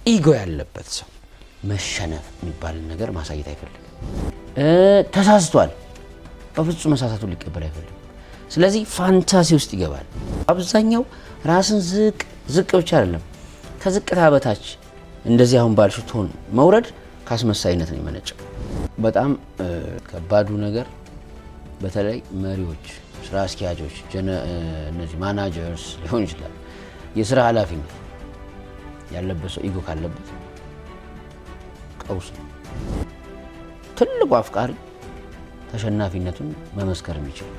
ኢጎ ያለበት ሰው መሸነፍ የሚባል ነገር ማሳየት አይፈልግም። ተሳስቷል፣ በፍጹም መሳሳቱን ሊቀበል አይፈልግም። ስለዚህ ፋንታሲ ውስጥ ይገባል። አብዛኛው ራስን ዝቅ ብቻ አይደለም ከዝቅታ በታች እንደዚህ አሁን ባልሽው ቶን መውረድ ካስመሳይነት ነው የመነጨው። በጣም ከባዱ ነገር በተለይ መሪዎች፣ ስራ አስኪያጆች፣ እነዚህ ማናጀርስ ሊሆን ይችላል የስራ ኃላፊነት ያለበት ሰው ኢጎ ካለበት ቀውስ ነው። ትልቁ አፍቃሪ ተሸናፊነቱን መመስከር የሚችል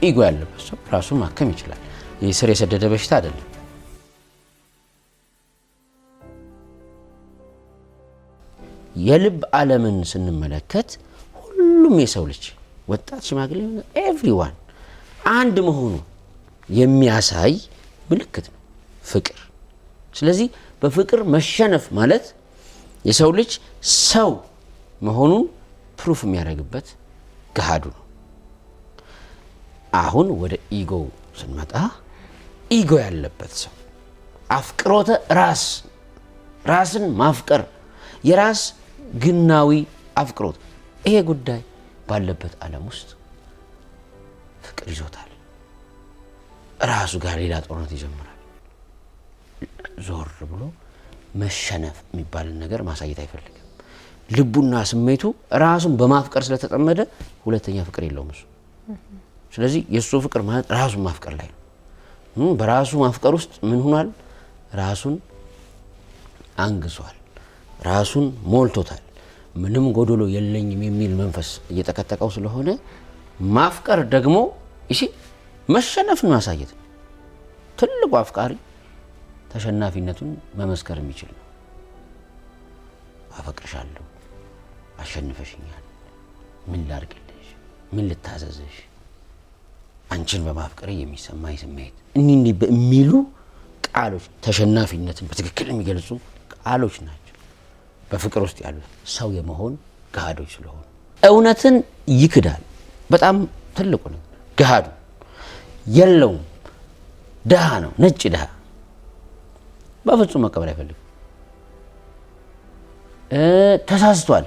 ኢጎ ያለበት ሰው ራሱን ማከም ይችላል። ይህ ስር የሰደደ በሽታ አይደለም። የልብ ዓለምን ስንመለከት ሁሉም የሰው ልጅ ወጣት፣ ሽማግሌ፣ ኤቭሪዋን አንድ መሆኑ የሚያሳይ ምልክት ነው ፍቅር። ስለዚህ በፍቅር መሸነፍ ማለት የሰው ልጅ ሰው መሆኑን ፕሩፍ የሚያደርግበት ገሃዱ ነው። አሁን ወደ ኢጎ ስንመጣ ኢጎ ያለበት ሰው አፍቅሮተ ራስን ማፍቀር የራስ ግናዊ አፍቅሮት ይሄ ጉዳይ ባለበት ዓለም ውስጥ ፍቅር ይዞታል። ራሱ ጋር ሌላ ጦርነት ይጀምራል። ዞር ብሎ መሸነፍ የሚባል ነገር ማሳየት አይፈልግም። ልቡና ስሜቱ ራሱን በማፍቀር ስለተጠመደ ሁለተኛ ፍቅር የለውም እሱ። ስለዚህ የእሱ ፍቅር ማለት ራሱን ማፍቀር ላይ ነው። በራሱ ማፍቀር ውስጥ ምን ሆኗል? ራሱን አንግሷል፣ ራሱን ሞልቶታል። ምንም ጎዶሎ የለኝም የሚል መንፈስ እየተከተቀው ስለሆነ ማፍቀር ደግሞ መሸነፍን ማሳየት ነው። ትልቁ አፍቃሪ ተሸናፊነቱን መመስከር የሚችል ነው። አፈቅርሻለሁ፣ አሸንፈሽኛል፣ ምን ላድርግልሽ፣ ምን ልታዘዝሽ፣ አንቺን በማፍቀር የሚሰማኝ ስሜት እንዲህ በሚሉ ቃሎች ተሸናፊነትን በትክክል የሚገልጹ ቃሎች ናቸው በፍቅር ውስጥ ያሉ ሰው የመሆን ገሃዶች ስለሆኑ። እውነትን ይክዳል። በጣም ትልቁ ነው ገሃዱ። የለውም፣ ድሃ ነው፣ ነጭ ድሃ በፍጹም መቀበል አይፈልግም። ተሳስቷል፣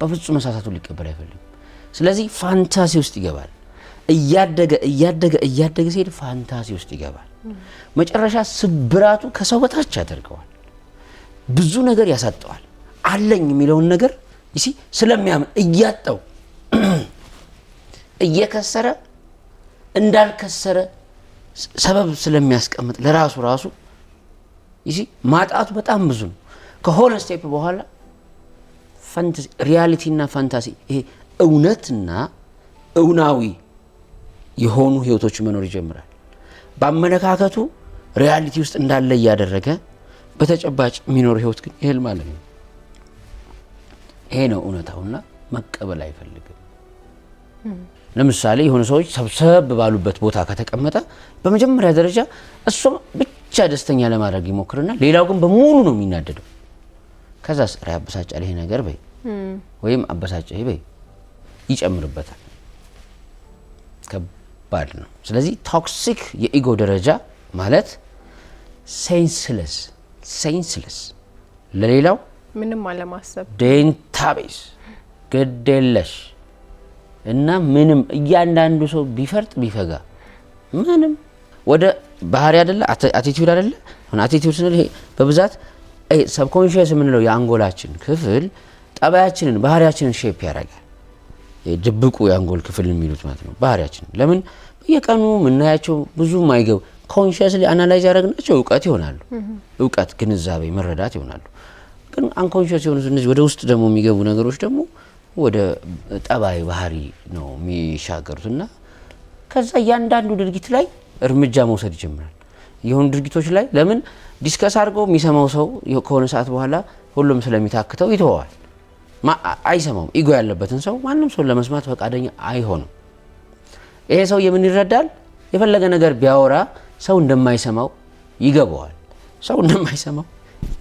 በፍጹም መሳሳቱን ሊቀበል አይፈልግም። ስለዚህ ፋንታሲ ውስጥ ይገባል። እያደገ ሲሄድ ፋንታሲ ውስጥ ይገባል። መጨረሻ ስብራቱ ከሰው በታች ያደርገዋል። ብዙ ነገር ያሳጠዋል። አለኝ የሚለውን ነገር ስለሚያምን እያጣው እየከሰረ እንዳልከሰረ ሰበብ ስለሚያስቀምጥ ለራሱ ማጣቱ በጣም ብዙ ነው። ከሆነ ስቴፕ በኋላ ሪያሊቲና ፋንታሲ ይሄ እውነትና እውናዊ የሆኑ ህይወቶች መኖር ይጀምራል። በአመለካከቱ ሪያሊቲ ውስጥ እንዳለ እያደረገ በተጨባጭ የሚኖር ህይወት ግን ይሄል ማለት ነው። ይሄ ነው እውነታውና መቀበል አይፈልግም። ለምሳሌ የሆነ ሰዎች ሰብሰብ ባሉበት ቦታ ከተቀመጠ በመጀመሪያ ደረጃ እሱ ብቻ ደስተኛ ለማድረግ ይሞክርና ሌላው ግን በሙሉ ነው የሚናደደው። ከዛስ ያበሳጫል ይሄ ነገር በይ ወይም አበሳጫ ይሄ በይ ይጨምርበታል። ከባድ ነው። ስለዚህ ቶክሲክ የኢጎ ደረጃ ማለት ሴንስለስ ለሌላው ምንም አለማሰብ፣ ዴንታቤስ ገደለሽ እና ምንም እያንዳንዱ ሰው ቢፈርጥ ቢፈጋ ምንም ወደ ባህሪ አይደለ አቲቲዩድ አይደለ። አቲቲዩድ ስንል ይሄ በብዛት ሰብኮንሺየስ የምንለው የአንጎላችን ክፍል ጠባያችንን ባህሪያችንን ሼፕ ያደርጋል። የድብቁ የአንጎል ክፍል የሚሉት ማለት ነው ባህሪያችን። ለምን በየቀኑ የምናያቸው ብዙ ማይገቡ ኮንሺየስሊ አናላይዝ ያደረግናቸው እውቀት ይሆናሉ። እውቀት፣ ግንዛቤ፣ መረዳት ይሆናሉ። ግን አንኮንሺየስ የሆኑ እነዚህ ወደ ውስጥ ደግሞ የሚገቡ ነገሮች ደግሞ ወደ ጠባይ ባህሪ ነው የሚሻገሩትና ከዛ እያንዳንዱ ድርጊት ላይ እርምጃ መውሰድ ይጀምራል። የሆኑ ድርጊቶች ላይ ለምን ዲስከስ አድርገው የሚሰማው ሰው ከሆነ ሰዓት በኋላ ሁሉም ስለሚታክተው ይተዋል። አይሰማውም። ኢጎ ያለበትን ሰው ማንም ሰው ለመስማት ፈቃደኛ አይሆንም። ይሄ ሰው የምን ይረዳል? የፈለገ ነገር ቢያወራ ሰው እንደማይሰማው ይገባዋል። ሰው እንደማይሰማው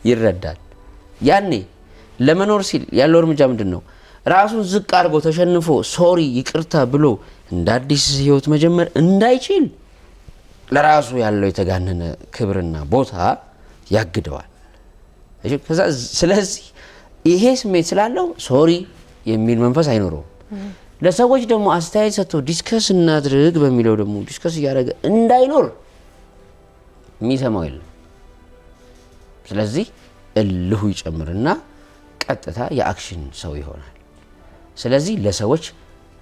ይረዳል። ያኔ ለመኖር ሲል ያለው እርምጃ ምንድነው? ራሱን ዝቅ አድርጎ ተሸንፎ ሶሪ ይቅርታ ብሎ እንደ አዲስ ህይወት መጀመር እንዳይችል ለራሱ ያለው የተጋነነ ክብርና ቦታ ያግደዋል። ከዛ ስለዚህ ይሄ ስሜት ስላለው ሶሪ የሚል መንፈስ አይኖረውም። ለሰዎች ደግሞ አስተያየት ሰጥቶ ዲስከስ እናድርግ በሚለው ደግሞ ዲስከስ እያደረገ እንዳይኖር የሚሰማው የለም። ስለዚህ እልሁ ይጨምርና ቀጥታ የአክሽን ሰው ይሆናል። ስለዚህ ለሰዎች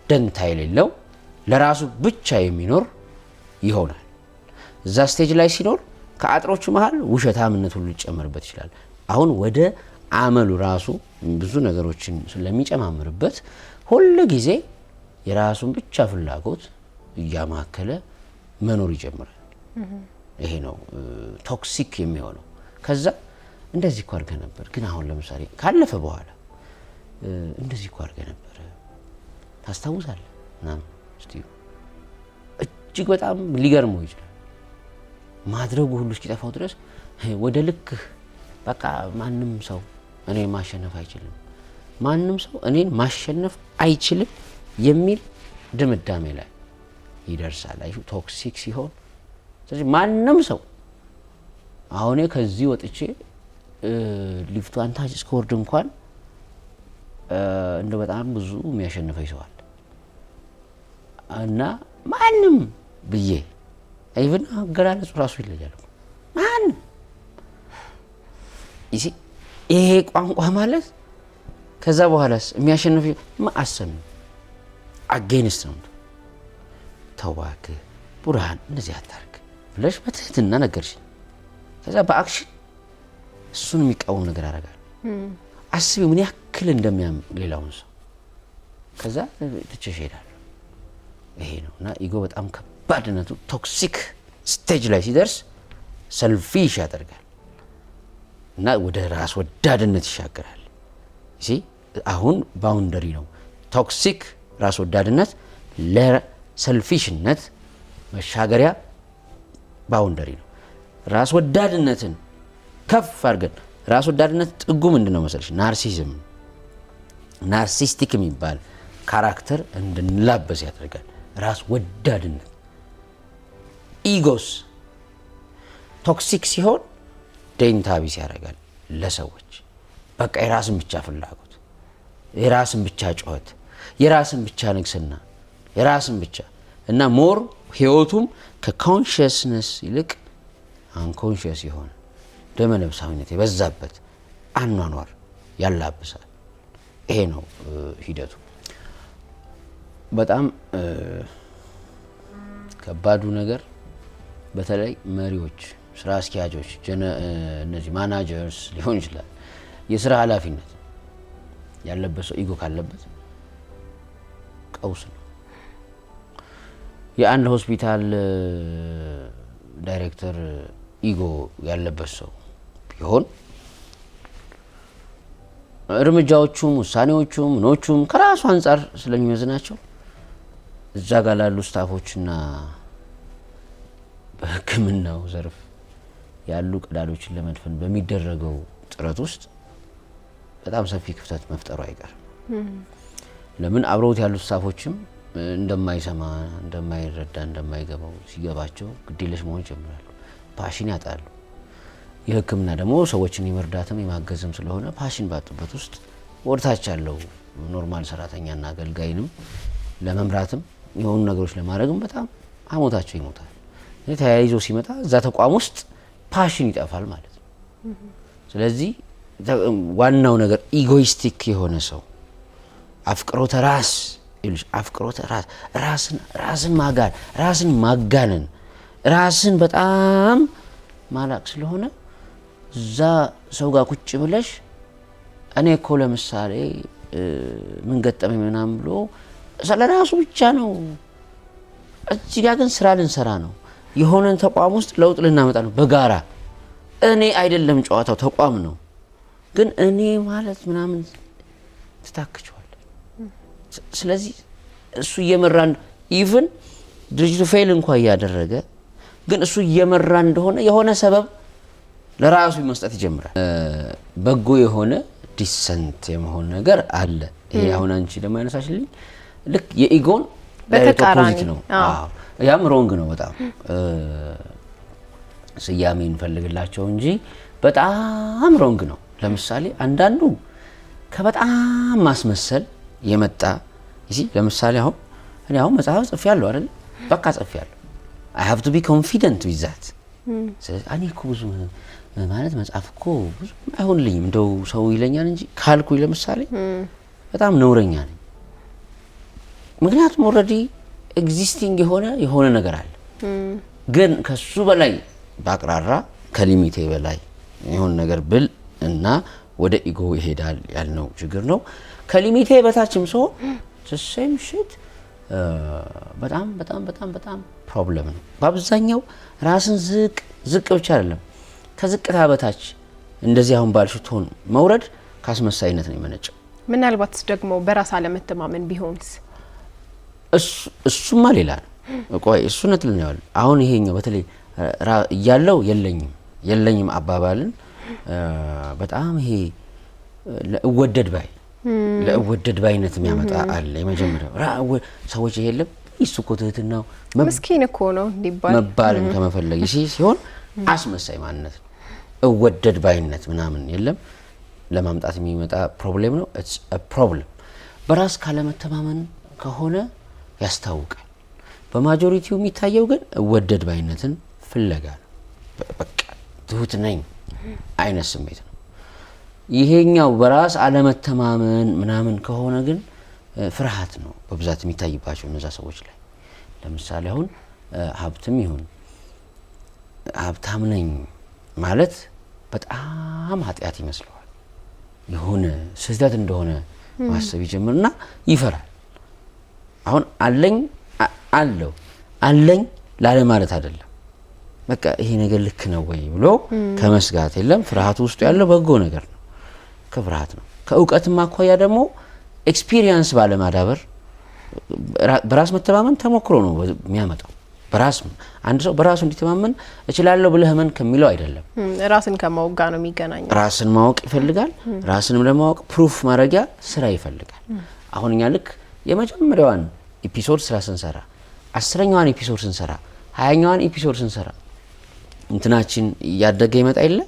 ደንታ የሌለው ለራሱ ብቻ የሚኖር ይሆናል። እዛ ስቴጅ ላይ ሲኖር ከአጥሮቹ መሃል ውሸታምነት ሁሉ ሊጨመርበት ይችላል። አሁን ወደ አመሉ ራሱ ብዙ ነገሮችን ስለሚጨማምርበት ሁሉ ጊዜ የራሱን ብቻ ፍላጎት እያማከለ መኖር ይጀምራል። ይሄ ነው ቶክሲክ የሚሆነው። ከዛ እንደዚህ እኮ አድርገህ ነበር፣ ግን አሁን ለምሳሌ ካለፈ በኋላ እንደዚህ እኮ አድርገህ ነበር ታስታውሳለህ ምናምን እስቲ እጅግ በጣም ሊገርመው ይችላል። ማድረጉ ሁሉ እስኪጠፋው ድረስ ወደ ልክህ በቃ ማንም ሰው እኔን ማሸነፍ አይችልም፣ ማንም ሰው እኔን ማሸነፍ አይችልም የሚል ድምዳሜ ላይ ይደርሳል። አይ ቶክሲክ ሲሆን ስለዚህ ማንም ሰው አሁን ከዚህ ወጥቼ ሊፍቷን ታች ስኮርድ እንኳን እንደ በጣም ብዙ የሚያሸንፈኝ ሰው አለ እና ማንም ብዬ አይብን አገላለጹ ራሱ ይለያል። ማንም ይሄ ቋንቋ ማለት ከዛ በኋላስ የሚያሸንፍ ማአሰም አጌንስት ነው። ተዋክ ቡርሃን እንደዚህ አታርግ ብለሽ በትህትና ነገርሽ። ከዛ በአክሽን እሱን የሚቃወም ነገር ያደርጋል። አስቢ ምን ያክል እንደሚያም ሌላውን ሰው። ከዛ ትቼሽ እሄዳለሁ። ይሄ ነው እና ኢጎ በጣም ከባድነቱ ቶክሲክ ስቴጅ ላይ ሲደርስ ሰልፊሽ ያደርጋል እና ወደ ራስ ወዳድነት ይሻገራል። እሺ አሁን ባውንደሪ ነው። ቶክሲክ ራስ ወዳድነት ለሰልፊሽነት መሻገሪያ ባውንደሪ ነው። ራስ ወዳድነትን ከፍ አድርገን ራስ ወዳድነት ጥጉ ምንድነው መሰለሽ? ናርሲዝም፣ ናርሲስቲክ የሚባል ካራክተር እንድንላበስ ያደርጋል። ራስ ወዳድነት ኢጎስ ቶክሲክ ሲሆን ደንታ ቢስ ያደርጋል ለሰዎች። በቃ የራስን ብቻ ፍላጎት፣ የራስን ብቻ ጩኸት፣ የራስን ብቻ ንግስና፣ የራስን ብቻ እና ሞር ህይወቱም ከኮንሽስነስ ይልቅ አንኮንሽስ ይሆን ደመነፍሳዊነት የበዛበት አኗኗር ያላብሳል። ይሄ ነው ሂደቱ። በጣም ከባዱ ነገር በተለይ መሪዎች፣ ስራ አስኪያጆች፣ እነዚህ ማናጀርስ ሊሆን ይችላል የስራ ኃላፊነት ያለበት ሰው ኢጎ ካለበት ቀውስ ነው። የአንድ ሆስፒታል ዳይሬክተር ኢጎ ያለበት ሰው ቢሆን እርምጃዎቹም ውሳኔዎቹም ኖቹም ከራሱ አንጻር ስለሚመዝናቸው እዛ ጋር ላሉ ስታፎችና በሕክምናው ዘርፍ ያሉ ቀዳዶችን ለመድፈን በሚደረገው ጥረት ውስጥ በጣም ሰፊ ክፍተት መፍጠሩ አይቀርም። ለምን አብረውት ያሉ ስታፎችም እንደማይሰማ፣ እንደማይረዳ፣ እንደማይገባው ሲገባቸው ግዴለሽ መሆን ይጀምራሉ። ፓሽን ያጣሉ። የሕክምና ደግሞ ሰዎችን የመርዳትም የማገዝም ስለሆነ ፓሽን ባጡበት ውስጥ ወርታች ያለው ኖርማል ሰራተኛና አገልጋይንም ለመምራትም የሆኑ ነገሮች ለማድረግም በጣም አሞታቸው ይሞታል። ተያይዞ ሲመጣ እዛ ተቋም ውስጥ ፓሽን ይጠፋል ማለት ነው። ስለዚህ ዋናው ነገር ኢጎይስቲክ የሆነ ሰው አፍቅሮተ ራስ ይልሽ አፍቅሮተ ራስን ማጋን፣ ራስን ማጋነን፣ ራስን በጣም ማላቅ ስለሆነ እዛ ሰው ጋር ቁጭ ብለሽ እኔ እኮ ለምሳሌ ምን ገጠመኝ ምናምን ብሎ ስለራሱ ብቻ ነው። እዚህ ጋር ግን ስራ ልንሰራ ነው። የሆነን ተቋም ውስጥ ለውጥ ልናመጣ ነው በጋራ። እኔ አይደለም ጨዋታው ተቋም ነው። ግን እኔ ማለት ምናምን ትታክቸዋል። ስለዚህ እሱ እየመራን ኢቭን ድርጅቱ ፌል እንኳን እያደረገ ግን እሱ እየመራ እንደሆነ የሆነ ሰበብ ለራሱ መስጠት ይጀምራል። በጎ የሆነ ዲሰንት የመሆን ነገር አለ። ይሄ አሁን አንቺ ደግሞ ያነሳሽልኝ ልክ የኢጎን ኦፖዚት ነው። አዎ ያም ሮንግ ነው በጣም ስያሜ እንፈልግላቸው እንጂ በጣም ሮንግ ነው። ለምሳሌ አንዳንዱ ከበጣም ማስመሰል የመጣ እሺ ለምሳሌ አሁን መጽሐፍ ጽፌያለሁ አይደል በቃ ጽፌያለሁ I have to be confident with that እኔ እኮ ብዙ ማለት መጽሐፍ እኮ ብዙ አይሆንልኝም እንደው ሰው ይለኛል እንጂ ካልኩኝ ለምሳሌ በጣም ነውረኛ ነኝ ምክንያቱም ኦልሬዲ ኤግዚስቲንግ የሆነ ነገር አለ ግን ከሱ በላይ ባቅራራ ከሊሚቴ በላይ የሆነ ነገር ብል እና ወደ ኢጎ ይሄዳል ያልነው ችግር ነው ከሊሚቴ በታችም ሰው the same shit በጣም ፕሮብለም ነው በአብዛኛው ራስን ዝቅ ብቻ አይደለም ከዝቅታ በታች እንደዚህ አሁን ባልሽው ቶን መውረድ ካስመሳይነት ነው የመነጨው ምናልባት ደግሞ በራስ አለመተማመን ቢሆንስ እሱማ ሌላ ነው ቆይ እሱ ነጥልን ያው አሁን ይሄኛው በተለይ ያለው የለኝም አባባልን በጣም ይሄ ለወደድ ባይነት የሚያመጣ አለ የመጀመሪያው ሰዎች ይሄለም እሱኮ ትህትናው መስኪን እኮ ነው እንዲባል መባልን ከመፈለግ ሲሆን አስመሳይ ማንነት እወደድ ባይነት ምናምን የለም ለማምጣት የሚመጣ ፕሮብሌም ነው it's a problem በራስ ካለመተማመን ከሆነ ያስታውቃል በማጆሪቲው የሚታየው ግን እወደድ ባይነትን ፍለጋ ነው በቃ ትሁት ነኝ አይነት ስሜት ነው ይሄኛው በራስ አለመተማመን ምናምን ከሆነ ግን ፍርሃት ነው በብዛት የሚታይባቸው እነዛ ሰዎች ላይ ለምሳሌ አሁን ሀብታም ነኝ ማለት በጣም ኃጢአት ይመስለዋል የሆነ ስህተት እንደሆነ ማሰብ ይጀምርና ይፈራል አሁን አለኝ ላለ ማለት አይደለም በቃ ይሄ ነገር ልክ ነው ወይ ብሎ ከመስጋት የለም ፍርሃቱ ውስጥ ያለው በጎ ነገር ነው ከፍርሃት ነው ከእውቀትም አኳያ ደግሞ ኤክስፒሪየንስ ባለማዳበር በራስ መተማመን ተሞክሮ ነው የሚያመጣው በራስ አንድ ሰው በራሱ እንዲተማመን እችላለሁ ብለህ ምን ከሚለው አይደለም ራስን ከማወቅ ጋር ነው የሚገናኘው ራስን ማወቅ ይፈልጋል ራስንም ለማወቅ ፕሩፍ ማድረጊያ ስራ ይፈልጋል አሁን እኛ ልክ የመጀመሪያዋን ኤፒሶድ ስንሰራ 10ኛዋን ኤፒሶድ ስንሰራ 20ኛዋን ኤፒሶድ ስንሰራ እንትናችን ያደገ ይመጣ ይለ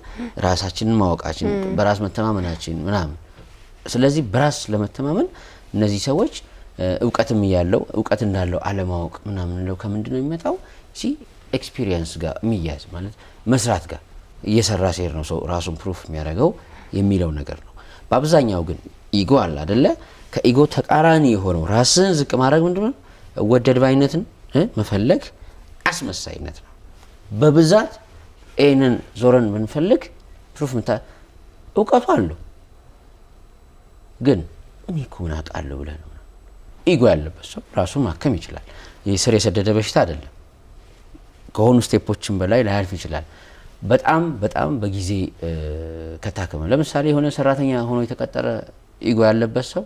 ራሳችንን ማወቃችን በራስ መተማመናችን ምናምን ስለዚህ በራስ ለመተማመን እነዚህ ሰዎች እውቀትም ያለው እውቀት እንዳለው አለማወቅ ምናምን ነው ከምንድነው የሚመጣው ኤክስፒሪየንስ ጋር የሚያዝ ማለት መስራት ጋር እየሰራ ሲሄድ ነው ሰው ራሱን ፕሩፍ የሚያደርገው የሚለው ነገር ነው በአብዛኛው ግን ኢጎ አለ አይደለ ከኢጎ ተቃራኒ የሆነው ራስን ዝቅ ማድረግ ምንድነው ወደድ ባይነትን መፈለግ አስመሳይነት ነው በብዛት ኤንን ዞረን ብንፈልግ ፕሩፍ እውቀቱ አለው ግን እኔ እኮ ምን አውቃለሁ ብለህ ነው ኢጎ ያለበት ሰው ራሱን ማከም ይችላል የስር የሰደደ በሽታ አይደለም ከሆኑ ስቴፖችን በላይ ላያልፍ ይችላል በጣም በጊዜ ከታከመ ለምሳሌ የሆነ ሰራተኛ ሆኖ የተቀጠረ ኢጎ ያለበት ሰው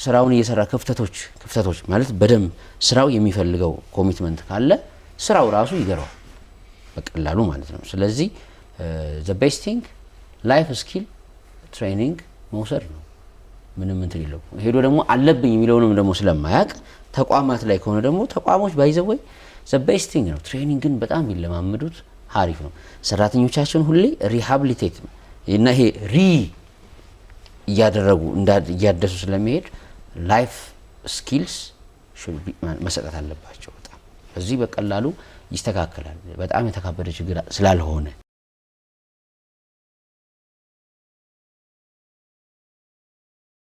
ስራውን እየሰራ ክፍተቶች ማለት በደም ስራው የሚፈልገው ኮሚትመንት ካለ ስራው ራሱ ይገራው በቀላሉ ማለት ነው ስለዚህ the best thing life skill training መውሰድ ነው ምንም እንትን ይለው ሄዶ ደግሞ አለብኝ የሚለውንም ደግሞ ስለማያቅ ተቋማት ላይ ከሆነ ደግሞ ተቋሞች ባይዘወይ the best thing ነው ትሬኒንግን በጣም ይለማመዱት አሪፍ ነው ሰራተኞቻችን ሁሌ ሪሃቢሊቴት እና ይሄ እያደረጉ እያደሱ ስለሚሄድ ላይፍ ስኪልስ መሰጠት አለባቸው በጣም እዚህ በቀላሉ ይስተካከላል በጣም የተካበደ ችግር ስላልሆነ